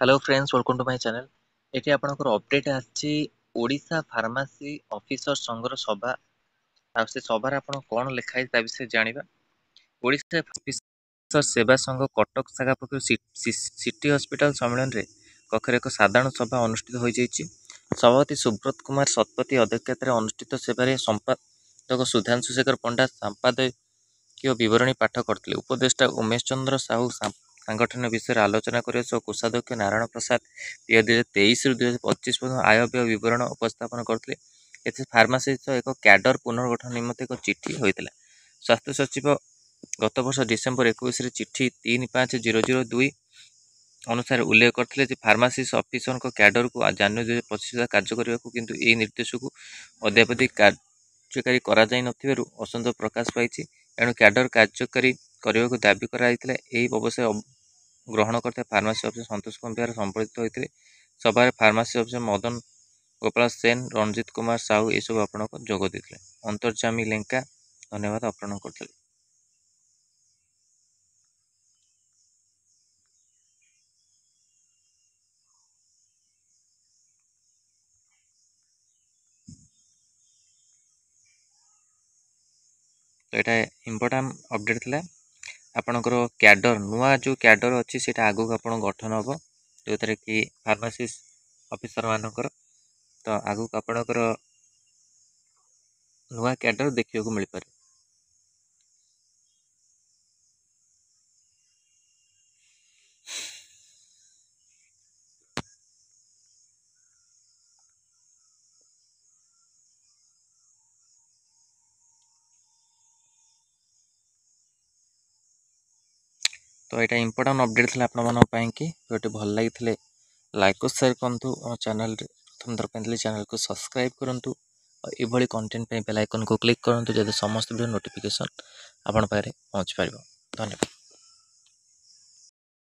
Hello friends, welcome to my channel. एटी आपनकर update आछि ओडिशा फार्मेसी ऑफिसर संघर सभा आ से सभार आपण कोन लिखाइ ता विषय जानिबा। ओडिशा ऑफिसर सेवा संघ कटक शाखा पक्ष सिटी हॉस्पिटल सम्मेलन रे कखरे एक साधारण सभा अनुष्ठित होई जाइछि। सभापति सुब्रत कुमार सतपथी अध्यक्षतार अनुष्ठित सेवारे संपादक सुधांशु शेखर पंडा संपादकीय विवरणी पाठ करथिले। उपदेष्टा उमेश चंद्र साहू संगठन विषय आलोचना करे सो कोषाध्यक्ष नारायण प्रसाद 2023 रु 2025 पर्यंत आय व्यय विवरण उपस्थापन करथिले। एथे फार्मासी एक कैडर पुनर्गठन निमित्त एक चिठी होइतिला। स्वास्थ्य सचिव गत वर्ष डिसेंबर 21 रे चिठी 35002 अनुसार उल्लेख करथिले जे फार्मासिस्ट ऑफिसर को कैडर को जनवरी 2025 कार्य करने को किंतु ए निर्देश को अद्यावधि कार्यकारी करा जाय नथिबारु असंतोष प्रकाश पाइछि। एणु कैडर कार्यकारी करने को दाबी कराइतिला। एही व्यवसाय ग्रहण करते फार्मासी ऑफिसर संतोष कुमार संपर्कित होते। सभा फार्मासी ऑफिसर मदन गोपाल सेन, रंजित कुमार साहू ये सब आपण जोग देते। अंतर्जामी लेंका धन्यवाद अर्पण करते। तो यहाँ इम्पोर्टाट अपडेट थिला आपणकर कैडर नुआ जो कैडर अच्छी से आगू आप गठन हम जो थे कि फार्मासीस्ट ऑफिसर मानकर तो आगू आपणकर नुआ कैडर देखा मिल पारे। तो यहाँ इम्पोर्टाट अपडेट थी आपण कि वीडियो भल लगी लाइक और शेयर करूँ। चैनल प्रथम दर चैनल को सब्सक्राइब करूँ। ये कंटेंट बेल आइकन को क्लिक करूँ जब समस्त वीडियो नोटिफिकेशन आपण पाखे पहुँच पार। धन्यवाद।